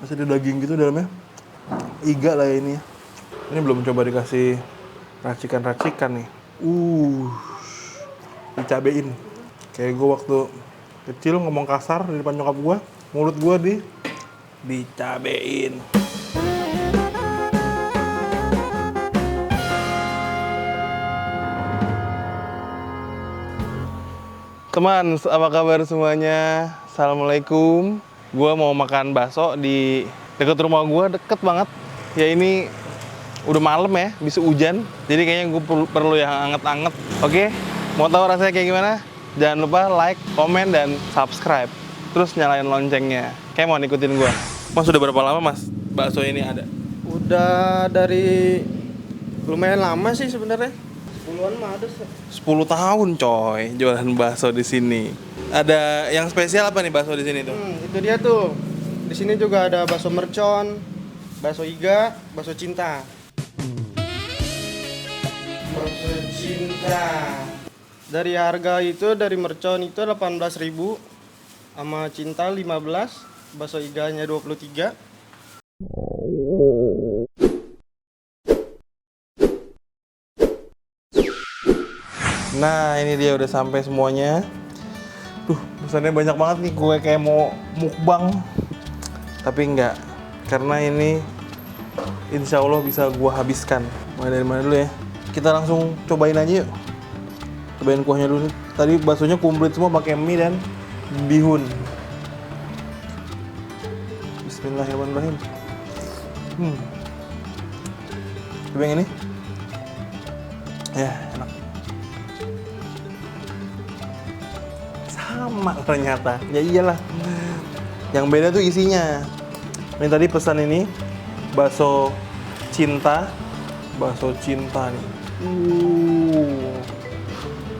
Masih ada daging gitu dalamnya. Iga lah ya ini. Ini belum coba dikasih racikan-racikan nih. Dicabein. Kayak gue waktu kecil ngomong kasar di depan nyokap gue, mulut gue dicabein. Teman, apa kabar semuanya? Assalamualaikum. Gue mau makan bakso di dekat rumah gue, deket banget. Ya ini udah malam ya, bisa hujan. Jadi kayaknya gue perlu yang anget-anget. Oke, mau tahu rasanya kayak gimana? Jangan lupa like, komen, dan subscribe. Terus nyalain loncengnya. Kayak mau ikutin gue. Mas, sudah berapa lama mas bakso ini ada? Udah dari lumayan lama sih sebenarnya. 10-an mah ada sih. 10 tahun coy jualan bakso di sini. Ada yang spesial apa nih bakso di sini tuh? Itu dia tuh. Di sini juga ada bakso mercon, bakso iga, bakso cinta. Bakso cinta. Dari harga itu dari mercon itu 18.000 sama cinta 15, bakso iganya 23. Nah ini dia udah sampai semuanya. Pesannya banyak banget nih, gue kayak mau mukbang. Tapi enggak, karena ini insya Allah bisa gue habiskan. Mulai dari mana dulu ya? Kita langsung cobain aja yuk. Cobain kuahnya dulu nih. Tadi baksonya komplit semua pakai mie dan bihun. Bismillahirrahmanirrahim. Coba yang ini. Ya, enak. Sama ternyata. Ya iyalah. Yang beda tuh isinya. Ini tadi pesan ini bakso cinta. Bakso cinta nih.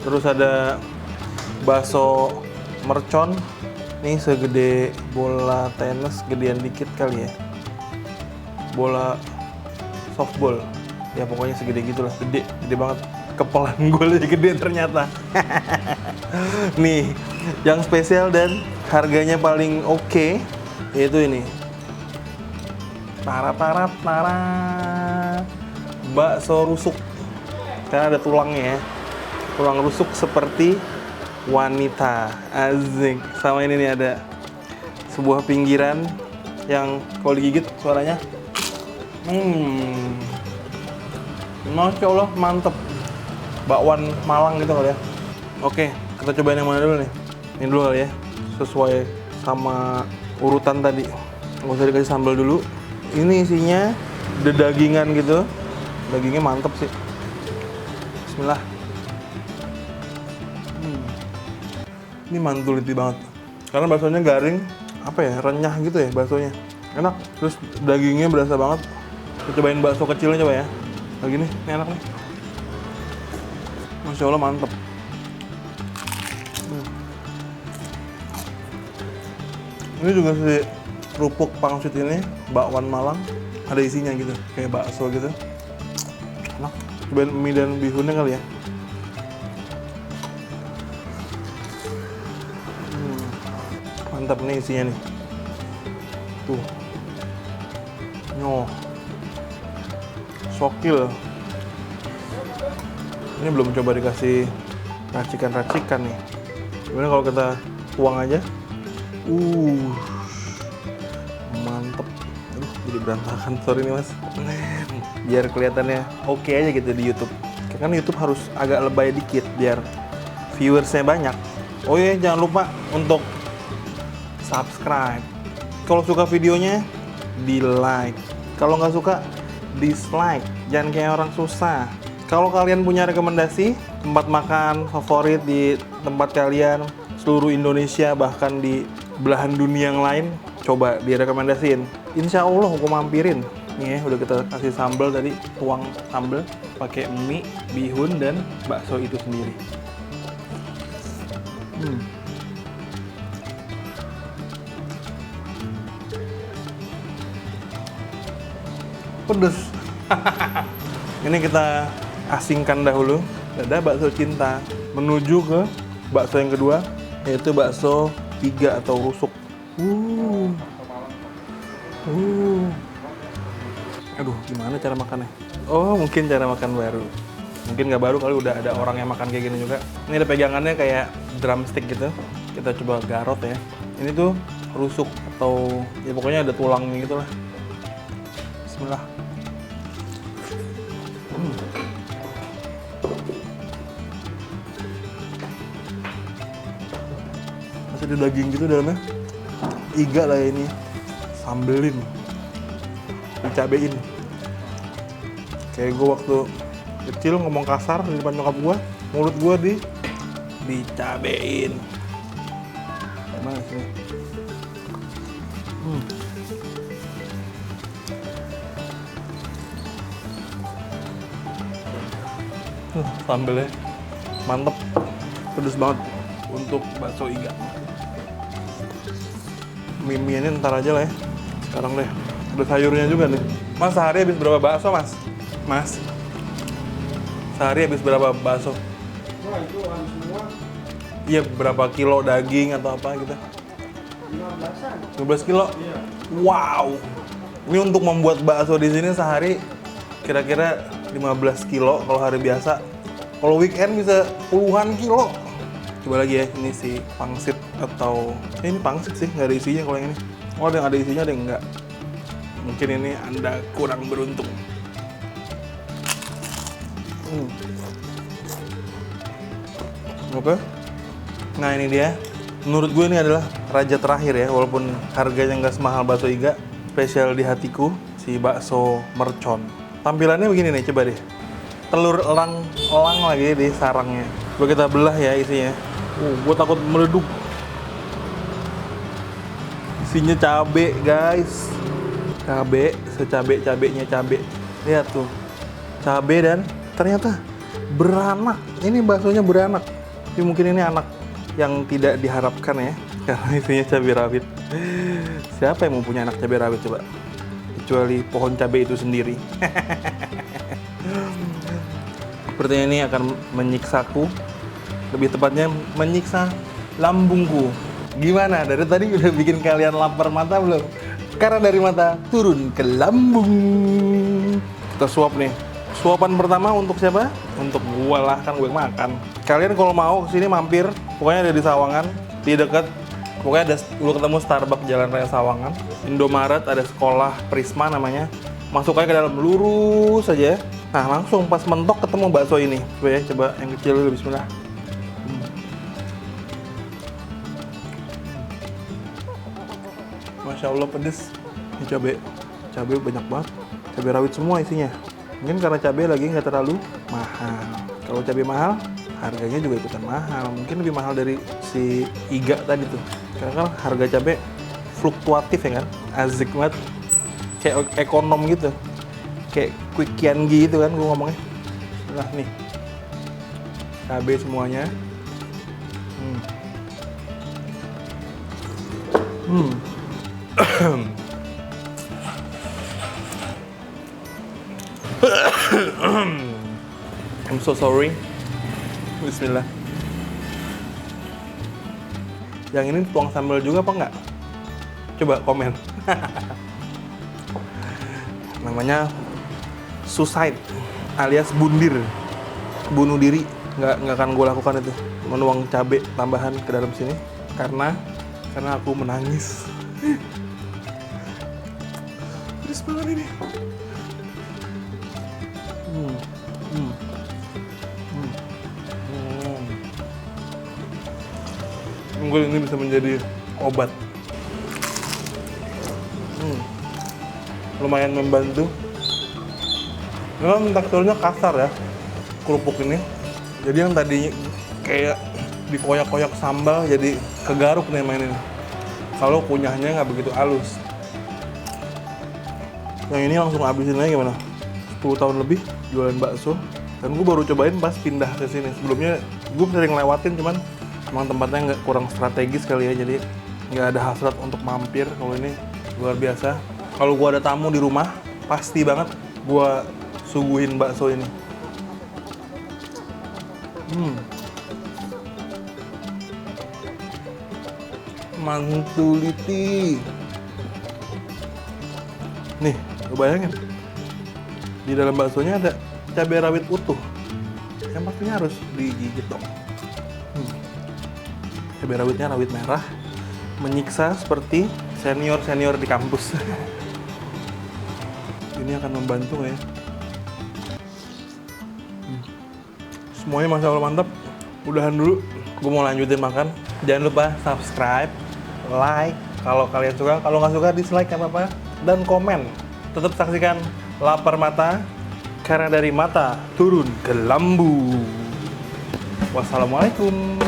Terus ada bakso mercon. Nih segede bola tenis, gedean dikit kali ya. Bola softball. Ya pokoknya segede gitulah, gede banget. Kepelan gue lebih gede ternyata. Nih, yang spesial dan harganya paling oke yaitu ini. Tara. Bakso rusuk. Karena ada tulangnya ya. Tulang rusuk seperti wanita. Asik. Sama ini nih ada sebuah pinggiran yang kalau digigit suaranya Masya Allah, mantep. Bakwan Malang gitu kali ya. Oke, kita cobain yang mana dulu nih? Ini dulu kali ya, sesuai sama urutan tadi. Nggak usah dikasih sambal dulu. Ini isinya dagingan gitu. Dagingnya mantep sih. Bismillah. Ini mantul banget. Karena baksonya garing, apa ya, renyah gitu ya baksonya. Enak. Terus dagingnya berasa banget. Kita cobain bakso kecilnya coba ya. Lagi nih, ini enak nih. Masya Allah mantep. Ini juga si kerupuk pangsit ini, bakwan Malang, ada isinya gitu, kayak bakso gitu. Enak. Cobain mie dan bihunnya kali ya. Mantap nih isinya nih. Tuh. Nyoh. Sokil. Ini belum coba dikasih racikan-racikan nih. Gimana kalau kita tuang aja? Mantep. Aduh, jadi berantakan, sorry nih mas. Biar kelihatannya oke aja gitu di YouTube. Kan YouTube harus agak lebay dikit biar viewersnya banyak. Oh iya, jangan lupa untuk subscribe. Kalau suka videonya, di like. Kalau nggak suka, dislike. Jangan kayak orang susah. Kalau kalian punya rekomendasi tempat makan favorit di tempat kalian, seluruh Indonesia bahkan di belahan dunia yang lain, coba direkomendasiin. Insya Allah aku mampirin. Nih ya, udah kita kasih sambal tadi, tuang sambal pakai mie, bihun dan bakso itu sendiri. Pedes. Ini kita asingkan dahulu. Ada bakso cinta menuju ke bakso yang kedua, yaitu bakso iga atau rusuk. Aduh, gimana cara makannya? Oh, mungkin cara makan baru. Mungkin nggak baru kali, udah ada orang yang makan kayak gini juga. Ini ada pegangannya kayak drumstick gitu. Kita coba garot ya. Ini tuh rusuk atau ya pokoknya ada tulangnya gitu lah. Bismillah. Masih ada daging gitu dalamnya. Iga lah ini. Sambelin. Dicabein. Kayak gue waktu kecil ngomong kasar di depan nyokap gue, mulut gue dicabein. Gimana sih? Sambelnya mantep, pedes banget untuk bakso iga. Mie ini ntar aja lah ya. Sekarang deh. Ada sayurnya juga nih. Mas, sehari habis berapa bakso, Mas? Mas, sehari habis berapa bakso? Wah, itu habis semua Iya, berapa kilo daging atau apa gitu? 15-an. 12 kilo? Iya. Wow. Ini untuk membuat bakso di sini sehari kira-kira 15 kilo kalau hari biasa. Kalau weekend bisa puluhan kilo. Coba lagi ya, ini si pangsit atau ini pangsit sih, nggak ada isinya kalau yang ini. Oh, ada yang ada isinya, ada yang enggak. Mungkin ini Anda kurang beruntung. Oke. Nah, ini dia. Menurut gue ini adalah raja terakhir ya, walaupun harganya nggak semahal bakso iga. Spesial di hatiku, si bakso mercon. Tampilannya begini nih, coba deh. Telur elang lagi di sarangnya. Coba kita belah ya isinya. Gue takut meleduk. Isinya cabe, guys. Cabe, secabe-cabenya cabe. Lihat tuh. Cabe dan ternyata beranak. Ini baksonya beranak. Tapi mungkin ini anak yang tidak diharapkan ya. Karena isinya cabai rawit. Siapa yang mau punya anak cabai rawit coba? Kecuali pohon cabai itu sendiri. Sepertinya ini akan menyiksaku. Lebih tepatnya menyiksa lambungku. Gimana? Dari tadi udah bikin kalian lapar mata belum? Karena dari mata turun ke lambung. Kita suap nih. Suapan pertama untuk siapa? Untuk gue lah, kan gue yang makan. Kalian kalau mau kesini mampir, pokoknya ada di Sawangan, di dekat. Pokoknya ada, lu ketemu Starbucks Jalan Raya Sawangan, Indomaret, ada sekolah Prisma namanya. Masuk aja ke dalam, lurus aja. Nah, langsung pas mentok ketemu bakso ini. Coba ya, coba yang kecil dulu, bismillah. Masya Allah pedes. Ini cabai banyak banget. Cabai rawit semua isinya. Mungkin karena cabai lagi nggak terlalu mahal. Kalau cabai mahal, harganya juga ikutan mahal. Mungkin lebih mahal dari si iga tadi tuh. Karena kan harga cabai fluktuatif ya kan. Azik banget. Kayak ekonom gitu. Kayak quick Kiangi gitu kan gue ngomongnya. Nah nih. Cabai semuanya. I'm so sorry. Bismillah. Yang ini tuang sambal juga apa enggak? Coba komen. Namanya suicide alias bundir. Bunuh diri. Nggak akan gue lakukan itu. Menuang cabai tambahan ke dalam sini. Karena aku menangis. Pedes banget ini. Mungkin ini bisa menjadi obat. Lumayan membantu. Memang teksturnya kasar ya, kerupuk ini. Jadi yang tadi kayak dikoyak-koyak sambal jadi kegaruk nih main ini. Kalau kunyahnya nggak begitu halus. Yang ini langsung habisin aja gimana? 10 tahun lebih jualan bakso. Dan gue baru cobain pas pindah ke sini. Sebelumnya gue sering lewatin, cuman emang tempatnya nggak, kurang strategis kali ya, jadi nggak ada hasrat untuk mampir. Kalau ini luar biasa. Kalau gue ada tamu di rumah, pasti banget gue suguhin bakso ini. Mantuliti. Nih, lu bayangin. Di dalam baksonya ada cabai rawit utuh. Yang pastinya harus digigit dong. Cabai rawitnya rawit merah. Menyiksa seperti senior-senior di kampus. Ini akan membantu ya. Semuanya masya Allah mantap. Udahan dulu. Gue mau lanjutin makan. Jangan lupa subscribe, like kalau kalian suka. Kalau nggak suka dislike nggak apa-apa. Dan komen. Tetap saksikan Lapar Mata, karena dari mata turun ke lambu. Wassalamualaikum.